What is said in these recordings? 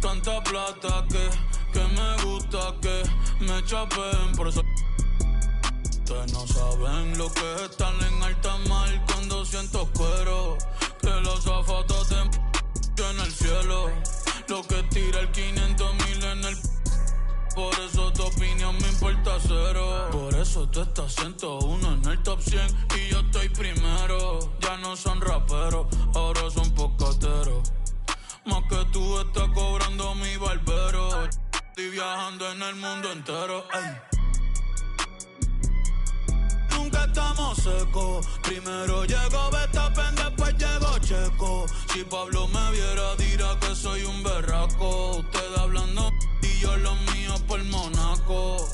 Tanta plata que me gusta que me chapen. Por eso ustedes no saben lo que es estar en alta mar cuando siento cuero. Que los zapatos te en el cielo. Lo que tira el 500,000 en el... Por eso tu opinión me importa cero. Por eso tú estás 101 en el top 100 y yo estoy primero. Ya no son raperos, ahora son pocateros. Más que tú estás cobrando mi barbero. Estoy viajando en el mundo entero. Ey. Nunca estamos secos. Primero llegó Verstappen, después llegó Checo. Si Pablo me viera dirá que soy un berraco. Ustedes hablando y yo los míos por Monaco.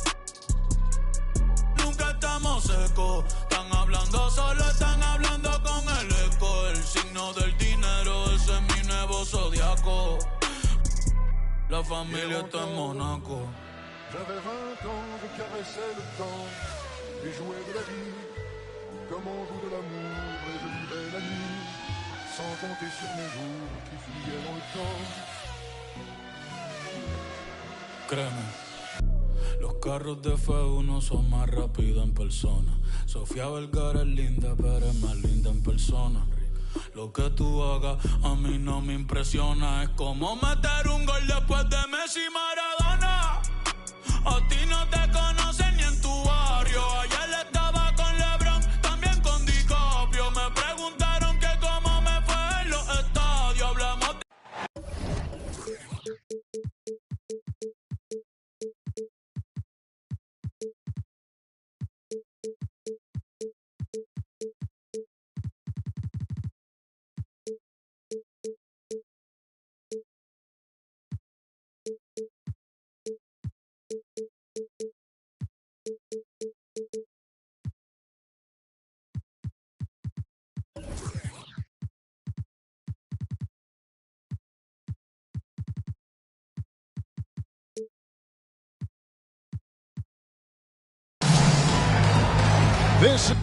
Nunca estamos secos. Están hablando solo, están hablando con el eco. El signo del dinero, ese es mi nuevo zodiaco. La familia está en Monaco. J'avais 20 ans, je caressais le temps et jouais de la vie comme on joue de l'amour, et je vivais la nuit sans compter sur mes jours qui fuyaient dans le temps. Créeme, los carros de F1 son más rápidos en persona. Sofía Vergara es linda, pero es más linda en persona. Lo que tú hagas a mí no me impresiona. Es como meter un gol después de Messi y Maradona. A ti no te conocen ni en tu barrio. Ayer estaba con LeBron, también con DiCaprio. Me preguntaron que cómo me fue en los estadios. Hablamos de... This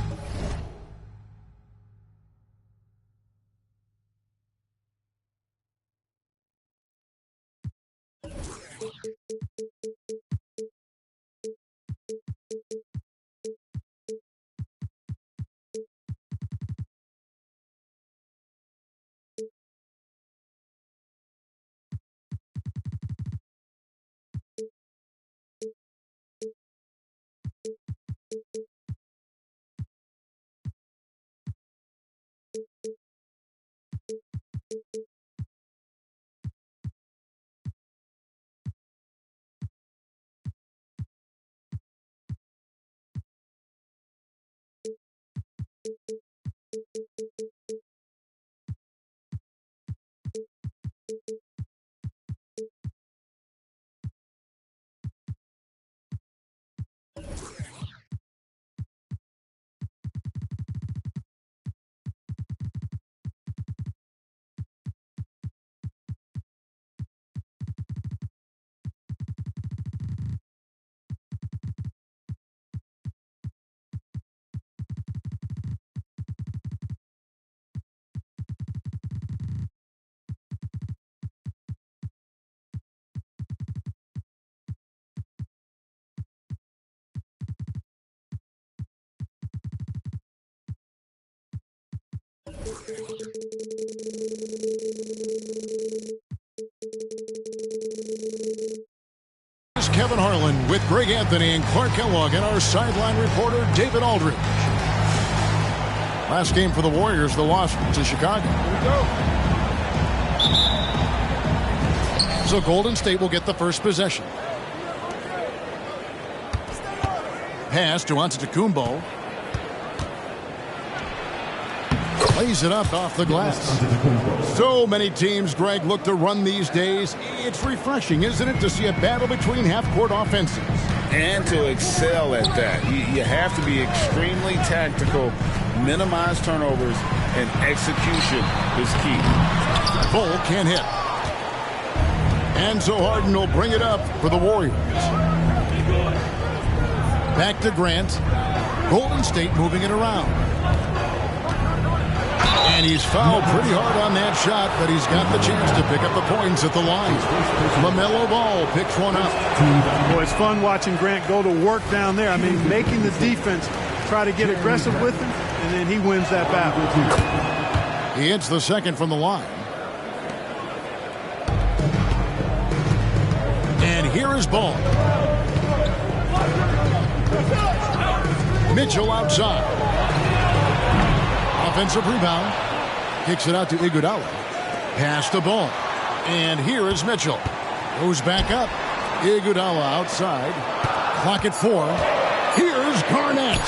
is Kevin Harlan with Greg Anthony and Clark Kellogg and our sideline reporter David Aldridge. Last game for the Warriors, the loss to Chicago. Here we go. So Golden State will get the first possession. Pass to Antetokounmpo. Lays it up off the glass. So many teams, Greg, look to run these days. It's refreshing, isn't it, to see a battle between half-court offenses? And to excel at that. You have to be extremely tactical, minimize turnovers, and execution is key. Bull can't hit. And so Harden will bring it up for the Warriors. Back to Grant. Golden State moving it around. And he's fouled pretty hard on that shot, but he's got the chance to pick up the points at the line. LaMelo Ball picks one up. Boy, it's fun watching Grant go to work down there. I mean, making the defense try to get aggressive with him, and then he wins that battle. He hits the second from the line. And here is Ball. Mitchell outside. Offensive rebound. Kicks it out to Iguodala. Pass to Ball. And here is Mitchell. Goes back up. Iguodala outside. Clock at 4. Here's Garnett.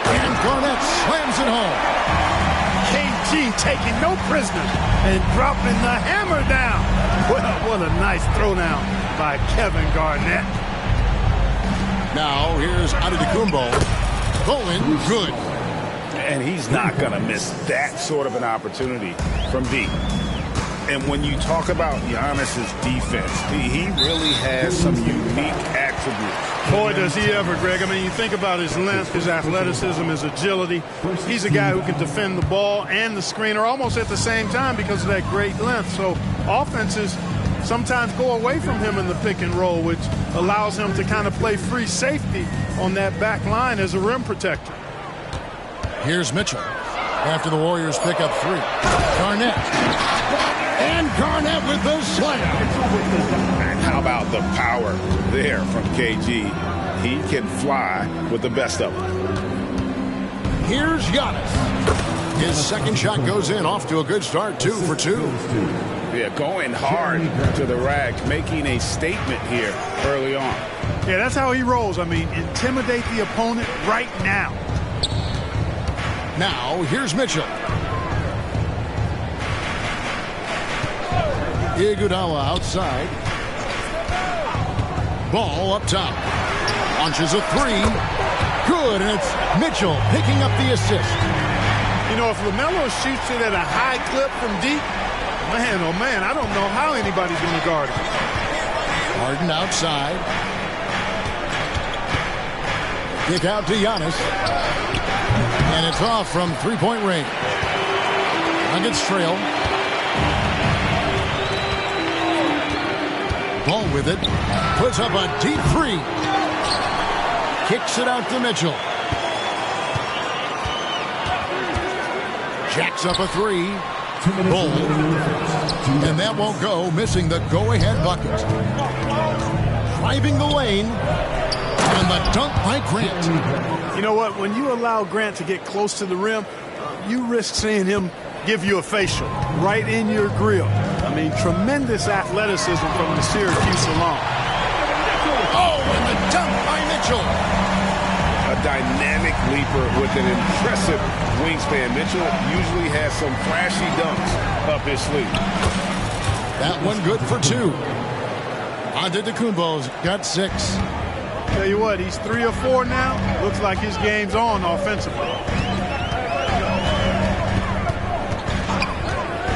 And Garnett slams it home. KG taking no prisoners and dropping the hammer down. Well, what a nice throwdown by Kevin Garnett. Now here's Antetokounmpo. Going good. And he's not going to miss that sort of an opportunity from deep. And when you talk about Giannis's defense, he really has some unique attributes. Boy, does he ever, Greg. I mean, you think about his length, his athleticism, his agility. He's a guy who can defend the ball and the screener almost at the same time because of that great length. So offenses sometimes go away from him in the pick and roll, which allows him to kind of play free safety on that back line as a rim protector. Here's Mitchell after the Warriors pick up 3. Garnett. And Garnett with the slam. And how about the power there from KG? He can fly with the best of them. Here's Giannis. His second shot goes in, off to a good start, 2 for 2. Yeah, going hard to the rack, making a statement here early on. Yeah, that's how he rolls. I mean, intimidate the opponent right now. Now, here's Mitchell. Iguodala outside. Ball up top. Launches a 3. Good, and it's Mitchell picking up the assist. You know, if LaMelo shoots it at a high clip from deep, man, oh man, I don't know how anybody's going to guard him. Harden outside. Kick out to Giannis. And it's off from three-point range. Nuggets trail. Ball with it. Puts up a deep 3. Kicks it out to Mitchell. Jacks up a 3. Bull. And that won't go, missing the go-ahead bucket. Driving the lane. And the dunk by Grant. You know what? When you allow Grant to get close to the rim, you risk seeing him give you a facial right in your grill. I mean, tremendous athleticism from the Syracuse alum. Oh, and the dunk by Mitchell. A dynamic leaper with an impressive wingspan. Mitchell usually has some flashy dunks up his sleeve. That one good for 2. Antetokounmpo's got 6. Tell you what, he's 3 or 4 now. Looks like his game's on offensively.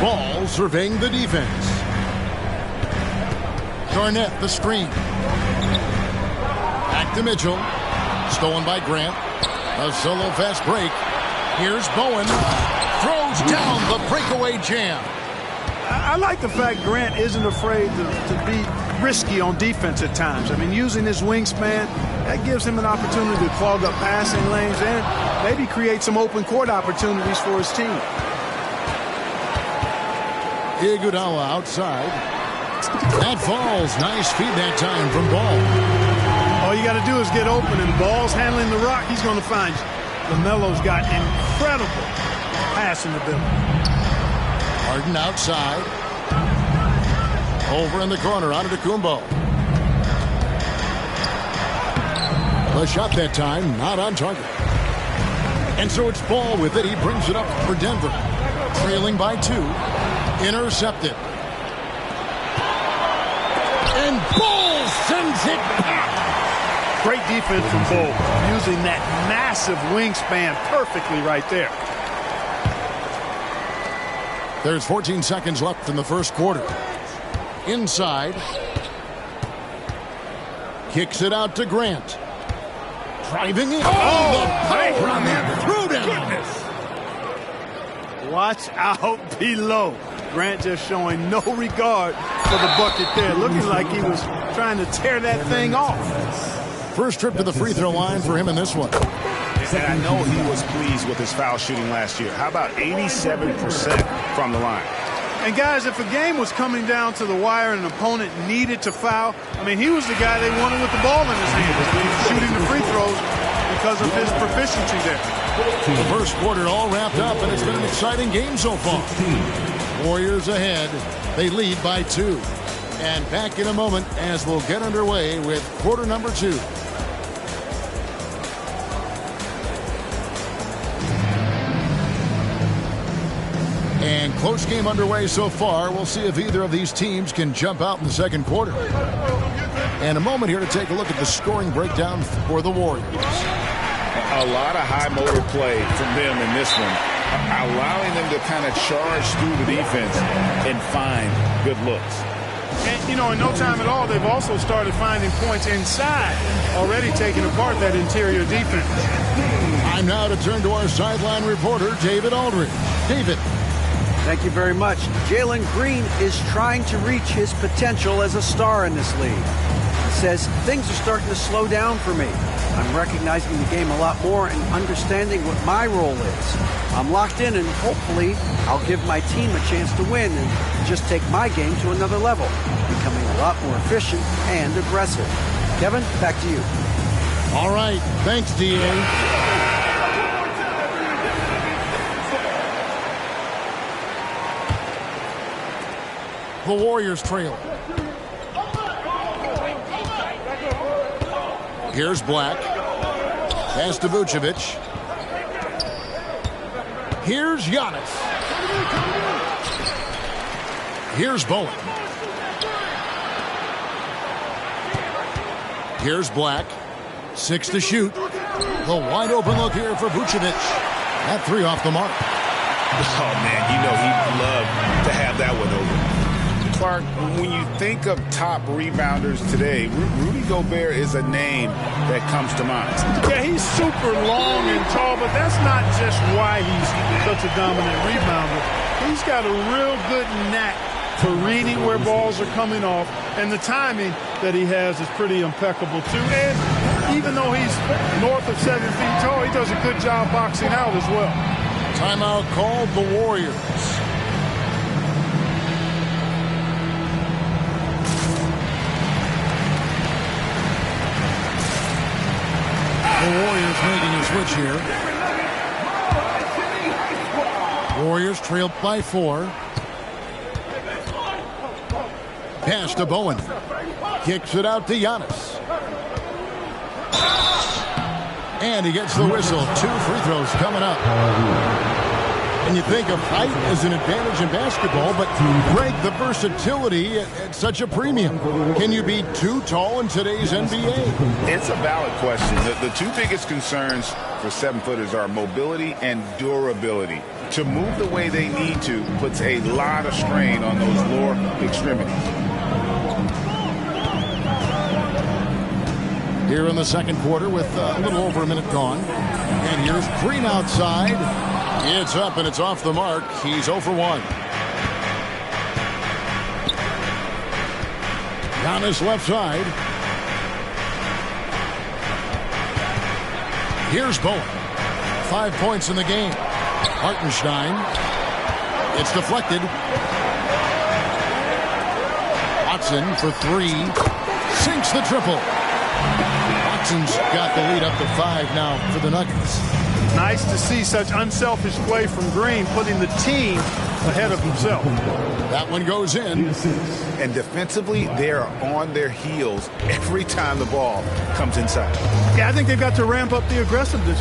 Ball surveying the defense. Garnett, the screen. Back to Mitchell. Stolen by Grant. A solo fast break. Here's Bowen. Throws down the breakaway jam. I like the fact Grant isn't afraid to be risky on defense at times. I mean, using his wingspan, that gives him an opportunity to clog up passing lanes and maybe create some open court opportunities for his team. Iguodala outside. That falls. Nice feed that time from Ball. All you got to do is get open, and Ball's handling the rock. He's going to find you. LaMelo's got incredible passing ability. Harden outside. Over in the corner, Antetokounmpo. The shot that time, not on target. And so it's Ball with it. He brings it up for Denver. Trailing by 2. Intercepted. And Ball sends it back. Great defense from Ball, using that massive wingspan perfectly right there. There's 14 seconds left in the first quarter. Inside. Kicks it out to Grant. Driving it. Oh, the power on that threw down. Watch out below. Grant just showing no regard for the bucket there. Looking like he was trying to tear that thing off. First trip to the free throw line for him in this one. And I know he was pleased with his foul shooting last year. How about 87% from the line? And guys, if a game was coming down to the wire and an opponent needed to foul, I mean, he was the guy they wanted with the ball in his hands, shooting the free throws because of his proficiency there. The first quarter all wrapped up, and it's been an exciting game so far. Warriors ahead. They lead by 2. And back in a moment as we'll get underway with quarter number 2. And close game underway so far. We'll see if either of these teams can jump out in the second quarter. And a moment here to take a look at the scoring breakdown for the Warriors. A lot of high motor play from them in this one, allowing them to kind of charge through the defense and find good looks. And, you know, in no time at all, they've also started finding points inside, already taking apart that interior defense. Time now to turn to our sideline reporter, David Aldridge. David. Thank you very much. Jalen Green is trying to reach his potential as a star in this league. He says, things are starting to slow down for me. I'm recognizing the game a lot more and understanding what my role is. I'm locked in, and hopefully I'll give my team a chance to win and just take my game to another level, becoming a lot more efficient and aggressive. Kevin, back to you. All right. Thanks, D.A. The Warriors trail. Here's Black. Pass to Vucevic. Here's Giannis. Here's Bowen. Here's Black. 6 to shoot. The wide open look here for Vucevic. That 3 off the mark. Oh, man, you know he'd love to have that one over. Clark, when you think of top rebounders today, Rudy Gobert is a name that comes to mind. Yeah, he's super long and tall, but that's not just why he's such a dominant rebounder. He's got a real good knack for reading where balls are coming off, and the timing that he has is pretty impeccable, too. And even though he's north of 7 feet tall, he does a good job boxing out as well. Timeout called the Warriors. The Warriors making a switch here. Warriors trailed by 4. Pass to Bowen. Kicks it out to Giannis. And he gets the whistle. 2 free throws coming up. And you think of height as an advantage in basketball, but Greg, the versatility at such a premium. Can you be too tall in today's NBA? It's a valid question. The 2 biggest concerns for 7-footers are mobility and durability. To move the way they need to puts a lot of strain on those lower extremities. Here in the second quarter with a little over a minute gone. And here's Green outside. It's up and it's off the mark. He's 0 for 1. Giannis left side. Here's Bowen. 5 points in the game. Hartenstein. It's deflected. Watson for 3. Sinks the triple. Watson's got the lead up to 5 now for the Nuggets. Nice to see such unselfish play from Green, putting the team ahead of himself. That one goes in. And defensively, they're on their heels every time the ball comes inside. Yeah, I think they've got to ramp up the aggressiveness.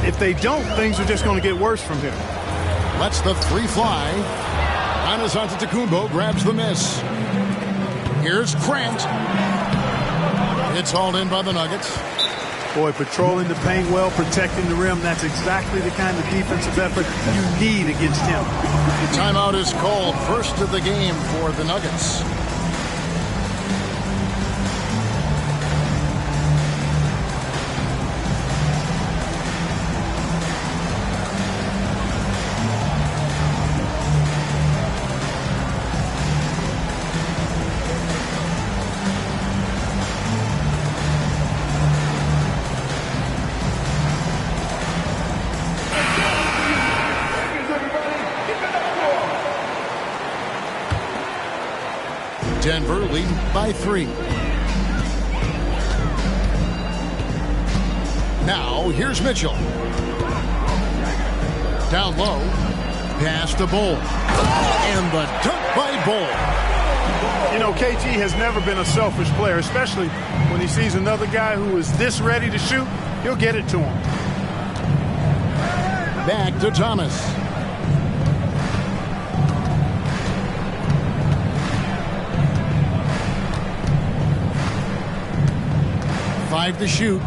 If they don't, things are just going to get worse from here. Lets the 3 fly. Giannis Antetokounmpo grabs the miss. Here's Grant. It's hauled in by the Nuggets. Boy, patrolling the paint well, protecting the rim. That's exactly the kind of defensive effort you need against him. Timeout is called. First of the game for the Nuggets. Denver leading by 3. Now, here's Mitchell. Down low. Pass to Bol. And the dunk by Bol. You know, KG has never been a selfish player, especially when he sees another guy who is this ready to shoot. He'll get it to him. Back to Thomas. Five to shoot.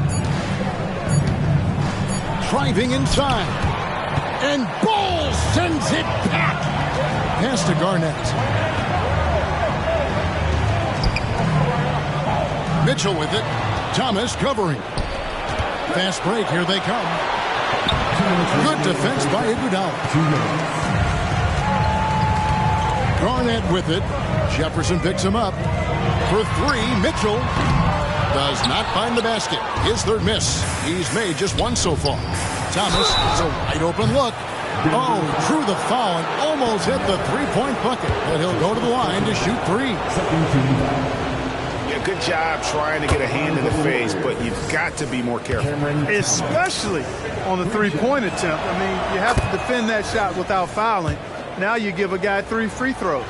Driving inside. And Bol sends it back. Pass to Garnett. Mitchell with it. Thomas covering. Fast break. Here they come. Good defense by Iguodala. Garnett with it. Jefferson picks him up. For 3, Mitchell does not find the basket. His third miss. He's made just 1 so far. Thomas, it's a wide open look. Oh, drew the foul and almost hit the three-point bucket. But he'll go to the line to shoot 3. Yeah, good job trying to get a hand in the face, but you've got to be more careful. Especially on the three-point attempt. I mean, you have to defend that shot without fouling. Now you give a guy 3 free throws.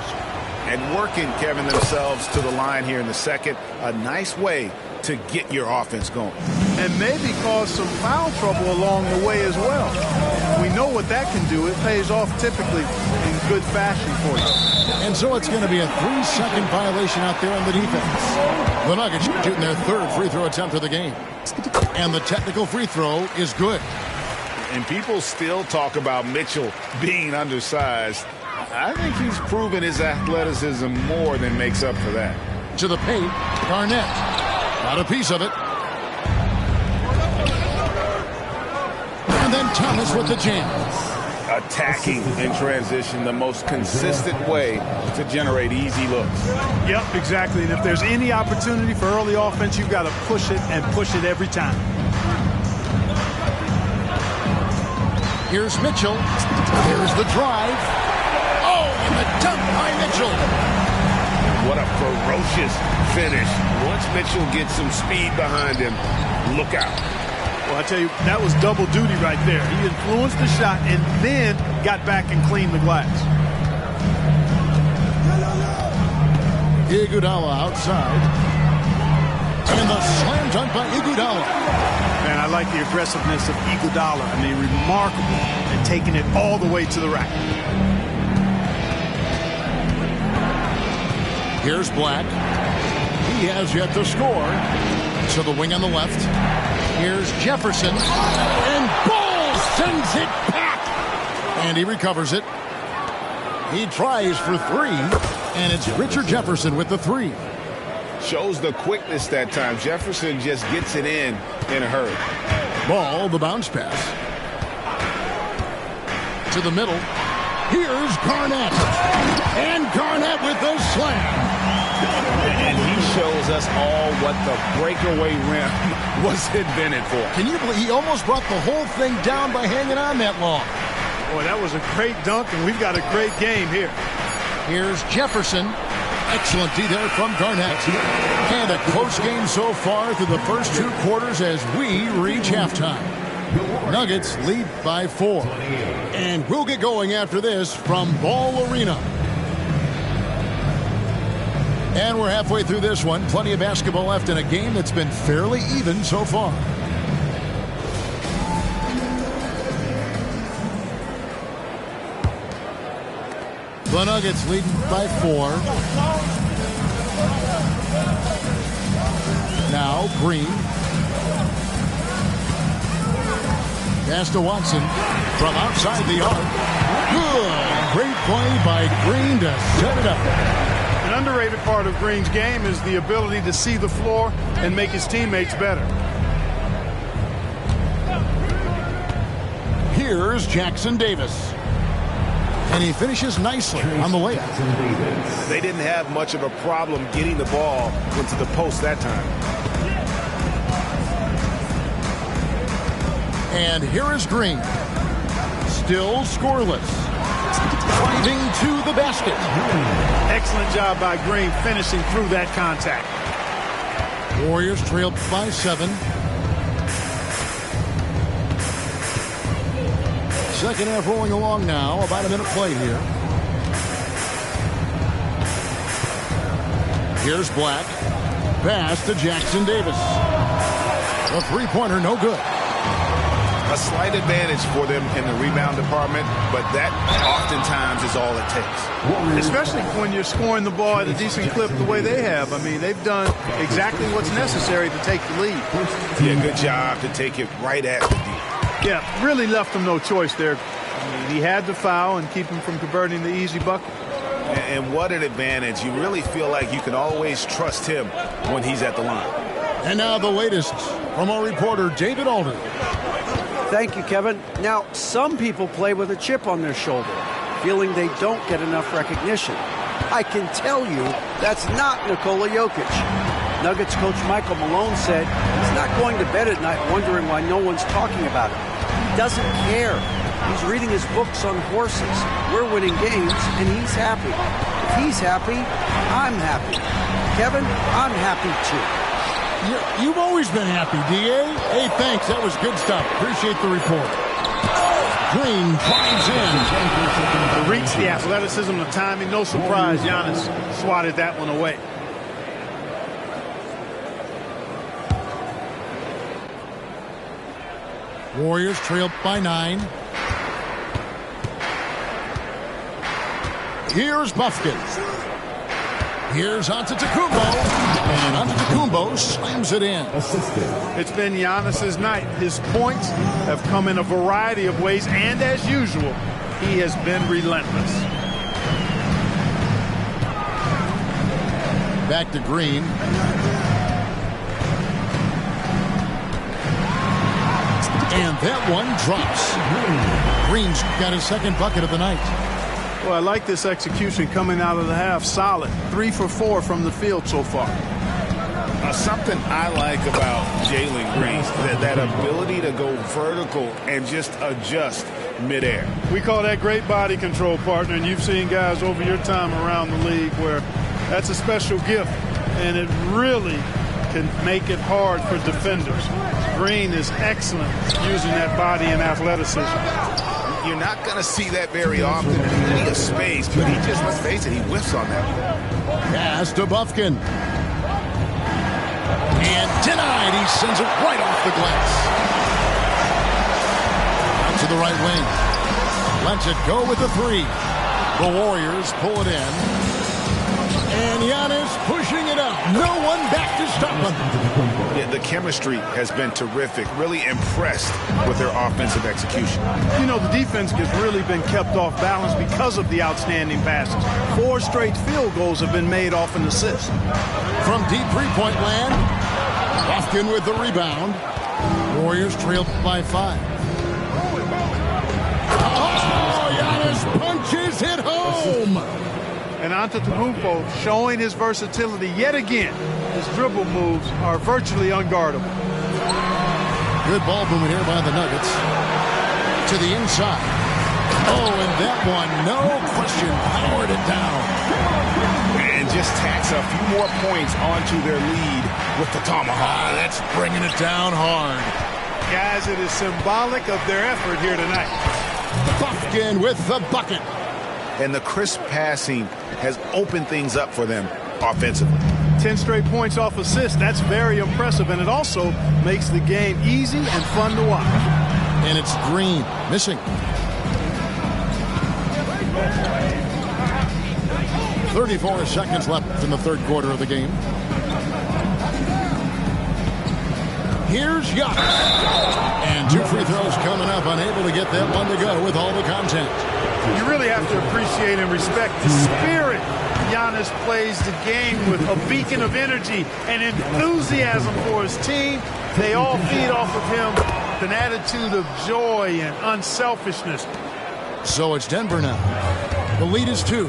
And working, Kevin, themselves to the line here in the second. A nice way to get your offense going. And maybe cause some foul trouble along the way as well. We know what that can do. It pays off typically in good fashion for you. And so it's going to be a 3-second violation out there on the defense. The Nuggets shooting their 3rd free throw attempt of the game. And the technical free throw is good. And people still talk about Mitchell being undersized. I think he's proven his athleticism more than makes up for that. To the paint, Garnett. Got a piece of it. And then Thomas with the jam. Attacking in transition, the most consistent way to generate easy looks. Yep, exactly. And if there's any opportunity for early offense, you've got to push it and push it every time. Here's Mitchell. There's the drive. Oh, and the dunk by Mitchell. What a ferocious finish. Once Mitchell gets some speed behind him, look out. Well, I tell you, that was double duty right there. He influenced the shot and then got back and cleaned the glass. Iguodala outside. And the slam dunk by Iguodala. Man, I like the aggressiveness of Iguodala. I mean, remarkable and taking it all the way to the rack. Here's Black. He has yet to score. To the wing on the left. Here's Jefferson. And Bol sends it back. And he recovers it. He tries for 3. And it's Richard Jefferson with the 3. Shows the quickness that time. Jefferson just gets it in a hurry. Ball, the bounce pass. To the middle. Here's Garnett. And Garnett with the slam. And he shows us all what the breakaway rim was invented for. Can you believe he almost brought the whole thing down by hanging on that long? Boy, that was a great dunk, and we've got a great game here. Here's Jefferson. Excellent D there from Garnett. And a close game so far through the first 2 quarters as we reach halftime. Nuggets lead by 4. And we'll get going after this from Ball Arena. And we're halfway through this one. Plenty of basketball left in a game that's been fairly even so far. The Nuggets leading by 4. Now Green. Pass to Watson from outside the arc. Good. Great play by Green to set it up. An underrated part of Green's game is the ability to see the floor and make his teammates better. Here's Jackson Davis. And he finishes nicely on the layup. They didn't have much of a problem getting the ball into the post that time. And here is Green. Still scoreless. Driving to the basket. Excellent job by Green finishing through that contact. Warriors trailed by 7. Second half rolling along now. About a minute played here. Here's Black. Pass to Jackson Davis. A three-pointer, no good. A slight advantage for them in the rebound department, but that oftentimes is all it takes. Especially when you're scoring the ball at a decent clip the way they have. I mean, they've done exactly what's necessary to take the lead. Yeah, good job to take it right at the D. Yeah, really left him no choice there. I mean, he had to foul and keep him from converting the easy bucket. And what an advantage. You really feel like you can always trust him when he's at the line. And now the latest from our reporter, David Alden. Thank you, Kevin. Now, some people play with a chip on their shoulder, feeling they don't get enough recognition. I can tell you that's not Nikola Jokic. Nuggets coach Michael Malone said he's not going to bed at night wondering why no one's talking about him. He doesn't care. He's reading his books on horses. We're winning games, and he's happy. If he's happy, I'm happy. Kevin, I'm happy too. You've always been happy, D.A. Hey, thanks. That was good stuff. Appreciate the report. Green drives in. The reach, the athleticism, the timing. No surprise, Giannis swatted that one away. Warriors trailed by 9. Here's Buffkin. Here's Antetokounmpo, and Antetokounmpo slams it in. It's been Giannis's night. His points have come in a variety of ways, and as usual, he has been relentless. Back to Green. And that one drops. Green's got his second bucket of the night. Well, I like this execution coming out of the half. Solid. 3 for 4 from the field so far. Something I like about Jalen Green, that ability to go vertical and just adjust midair. We call that great body control, partner, and you've seen guys over your time around the league where that's a special gift, and it really can make it hard for defenders. Green is excellent using that body and athleticism. You're not going to see that very often. Plenty of space, but he just, let's face it, he whiffs on that. Pass to Buffkin. And denied. He sends it right off the glass. Out to the right wing. Lets it go with the 3. The Warriors pull it in. And Giannis pushing it up. No one back to stop him. Yeah, the chemistry has been terrific. Really impressed with their offensive execution. You know, the defense has really been kept off balance because of the outstanding passes. 4 straight field goals have been made off an assist. From deep three-point land, Buffkin with the rebound. Warriors trailed by 5. Oh, Giannis punches it home. And Antetokounmpo showing his versatility yet again. His dribble moves are virtually unguardable. Good ball movement here by the Nuggets. To the inside. Oh, and that one, no question, powered it down. And just tacks a few more points onto their lead with the tomahawk. That's bringing it down hard. Guys, it is symbolic of their effort here tonight. Buffkin with the bucket. And the crisp passing has opened things up for them offensively. 10 straight points off assists. That's very impressive, and it also makes the game easy and fun to watch. And it's Green missing. 34 seconds left in the third quarter of the game. Here's Giannis. And 2 free throws coming up, unable to get that one to go with all the content. You really have to appreciate and respect the spirit Giannis plays the game with, a beacon of energy and enthusiasm for his team. They all feed off of him with an attitude of joy and unselfishness. So it's Denver now. The lead is 2.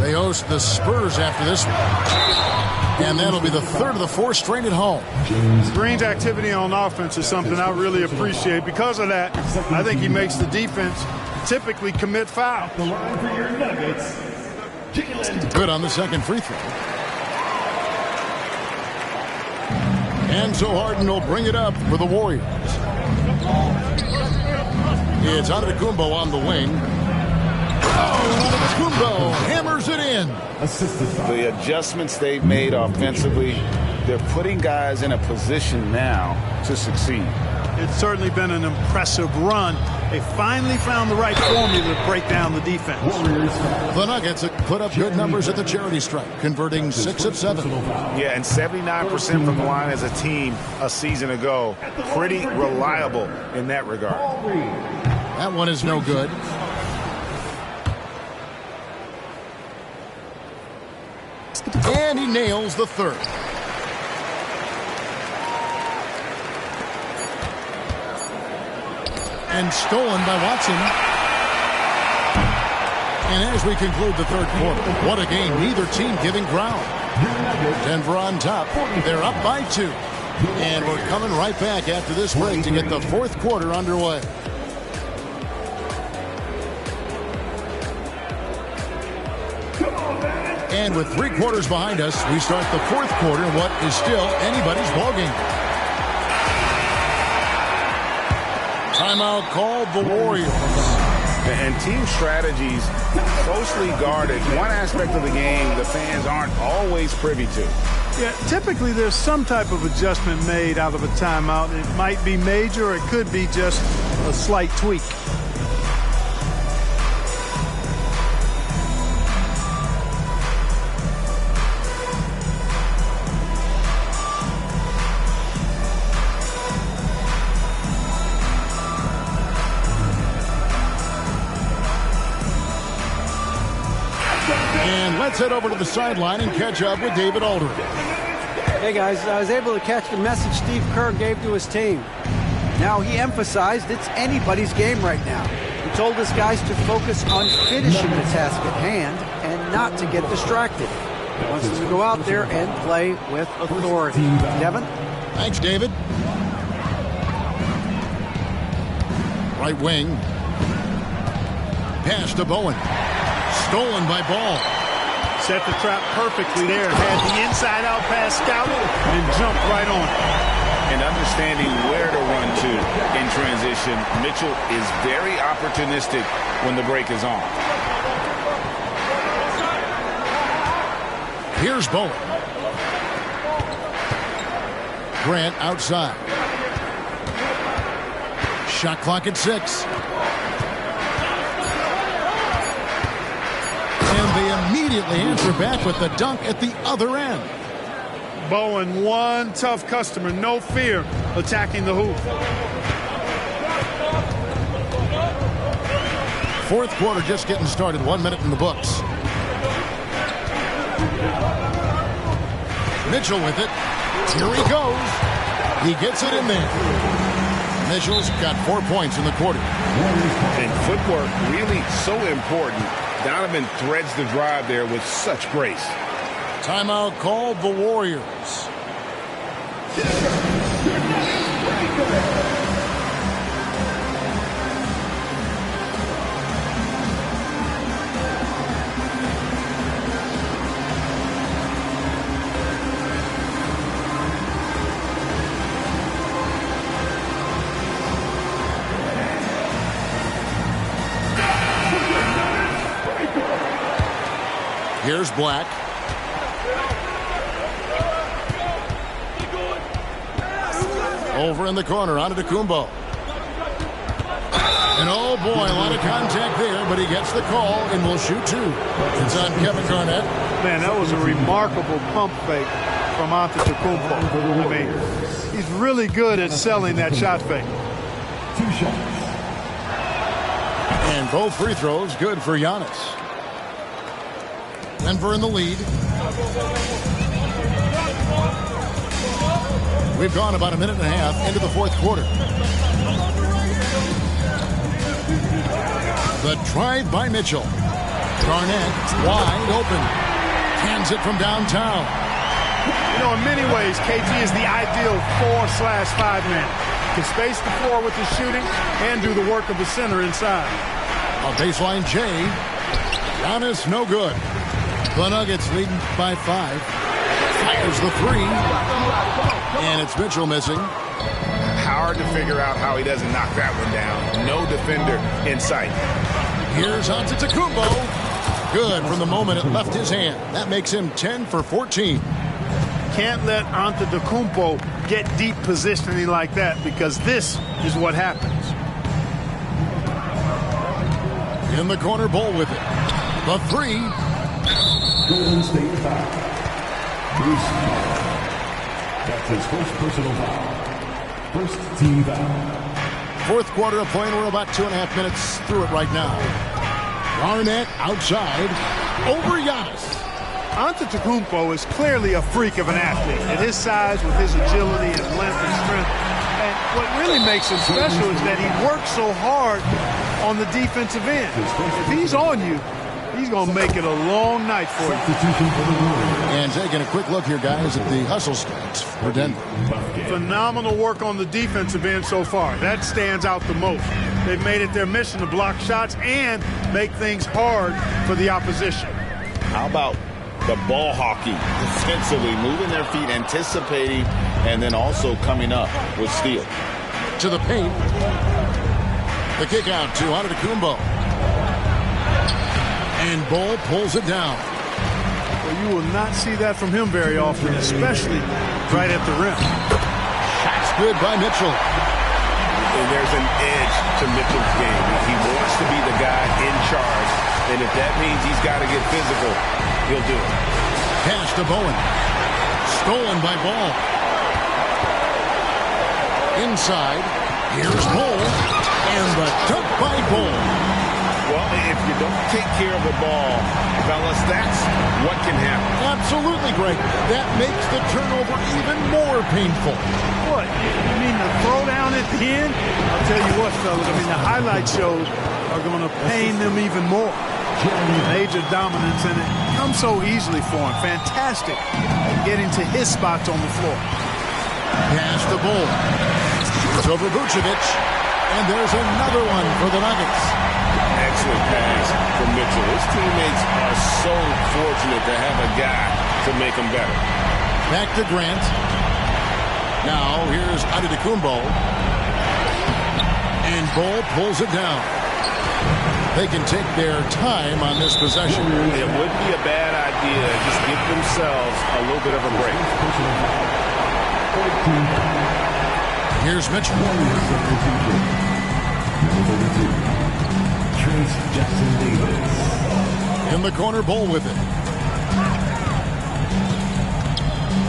They host the Spurs after this one. And that'll be the third of the 4 straight at home. Green's activity on offense is something I really appreciate. Because of that, I think he makes the defense typically commit fouls. The line for your Nuggets, Good on the second free throw. And so Harden will bring it up for the Warriors. It's Antetokounmpo on the wing. Oh, Antetokounmpo hammers it in. The adjustments they've made offensively, they're putting guys in a position now to succeed. It's certainly been an impressive run. They finally found the right formula to break down the defense. The Nuggets have put up good numbers at the charity stripe, converting 6 of 7. Yeah, and 79% from the line as a team a season ago. Pretty reliable in that regard. That one is no good. And he nails the third. And stolen by Watson. And as we conclude the third quarter, what a game. Neither team giving ground. Denver on top. They're up by 2. And we're coming right back after this break to get the fourth quarter underway. And with 3 quarters behind us, we start the fourth quarter in what is still anybody's ballgame. Timeout called the Warriors. And team strategies closely guarded. One aspect of the game the fans aren't always privy to. Yeah, typically there's some type of adjustment made out of a timeout. It might be major, or it could be just a slight tweak. Let's head over to the sideline and catch up with David Aldridge. Hey guys, I was able to catch the message Steve Kerr gave to his team. Now he emphasized it's anybody's game right now. He told his guys to focus on finishing the task at hand and not to get distracted. He wants them to go out there and play with authority. Devin? Thanks, David. Right wing. Pass to Bowen. Stolen by Ball. Set the trap perfectly there. Had the inside-out pass scouted and jumped right on it. And understanding where to run to in transition, Mitchell is very opportunistic when the break is on. Here's Bowen. Grant outside. Shot clock at 6. They immediately answer back with the dunk at the other end. Bowen, one tough customer, no fear, attacking the hoop. Fourth quarter just getting started. 1 minute in the books. Mitchell with it. Here he goes. He gets it in there. Mitchell's got 4 points in the quarter. And footwork really so important. Donovan threads the drive there with such grace. Timeout called the Warriors. Here's Black. Over in the corner, Antetokounmpo. And oh boy, a lot of contact there, but he gets the call and will shoot 2. It's on Kevin Garnett. Man, that was a remarkable pump fake from Antetokounmpo. I mean, he's really good at selling that shot fake. 2 shots. And both free throws good for Giannis. Denver in the lead. We've gone about a minute and a half into the fourth quarter. The drive by Mitchell. Garnett wide open. Hands it from downtown. You know, in many ways, KG is the ideal 4/5 man. Can space the floor with his shooting and do the work of the center inside. A baseline J. Giannis, no good. The Nuggets leading by 5. Fires the 3. And it's Mitchell missing. Hard to figure out how he doesn't knock that one down. No defender in sight. Here's Antetokounmpo. Good from the moment it left his hand. That makes him 10 for 14. Can't let Antetokounmpo get deep positioning like that, because this is what happens. In the corner, Bol with it. The 3. Golden State foul. Bruce Brown. That's his first personal foul. First team foul. Fourth quarter of play, and we're about 2.5 minutes through it right now. Garnett outside over Giannis. Antetokounmpo is clearly a freak of an athlete at his size, with his agility and length and strength. And what really makes him special is that he works so hard on the defensive end. If he's on you, he's going to make it a long night for you. And taking a quick look here, guys, at the hustle stats for Denver. Phenomenal work on the defensive end so far. That stands out the most. They've made it their mission to block shots and make things hard for the opposition. How about the ball hockey defensively, moving their feet, anticipating, and then also coming up with steal. To the paint. The kick out to Antetokounmpo. And Bol pulls it down. Well, you will not see that from him very often, especially right at the rim. That's good by Mitchell. And there's an edge to Mitchell's game. He wants to be the guy in charge, and if that means he's got to get physical, he'll do it. Pass to Bowen. Stolen by Ball. Inside. Here's Bol. And the dunk by Bol. Well, if you don't take care of the ball, fellas, that's what can happen. Absolutely great. That makes the turnover even more painful. What? You mean the throwdown at the end? I'll tell you what, fellas. I mean, the highlight shows are going to pain them even more. Major dominance, and it comes so easily for him. Fantastic at getting to his spots on the floor. Pass the Bol. It's over Vucevic. And there's another one for the Nuggets. Excellent pass from Mitchell. His teammates are so fortunate to have a guy to make them better. Back to Grant. Now here's Antetokounmpo. And Bol pulls it down. They can take their time on this possession. It wouldn't be a bad idea to just give themselves a little bit of a break. Here's Mitchell. In the corner, Bol with it.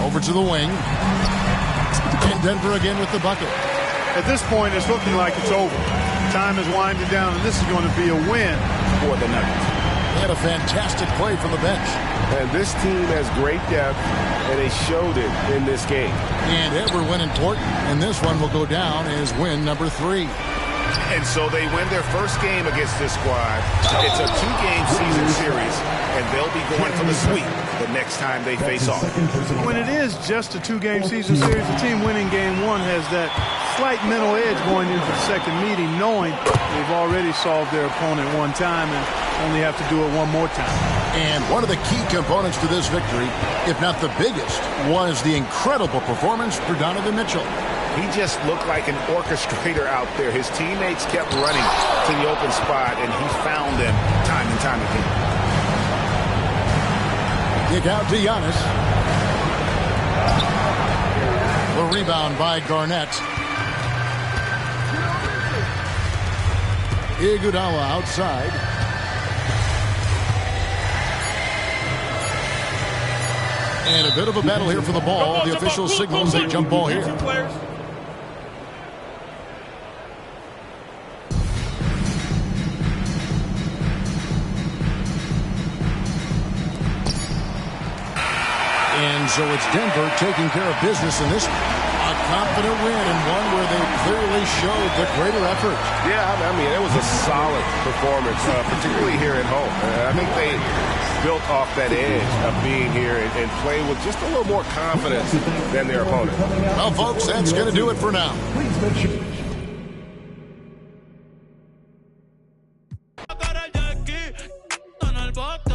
Over to the wing. And Denver again with the bucket. At this point, it's looking like it's over. Time is winding down, and this is going to be a win for the Nuggets. They had a fantastic play from the bench. And this team has great depth, and they showed it in this game. And every win important, and this one will go down as win number 3. And so they win their first game against this squad. It's a 2-game season series, and they'll be going for the sweep the next time they face off. When it is just a 2-game season series, the team winning game 1 has that slight mental edge going into the second meeting, knowing they've already solved their opponent one time and only have to do it one more time. And one of the key components to this victory, if not the biggest, was the incredible performance for Donovan Mitchell. He just looked like an orchestrator out there. His teammates kept running to the open spot, and he found them time and time again. Kick out to Giannis. The rebound by Garnett. Iguodala outside. And a bit of a battle here for the ball. The official signals a jump ball here. And so it's Denver taking care of business in this one. A confident win, and one where they clearly showed the greater effort. Yeah, I mean, it was a solid performance, particularly here at home. I think they built off that edge of being here and playing with just a little more confidence than their opponent. Well, folks, that's going to do it for now. Please make sure. bote.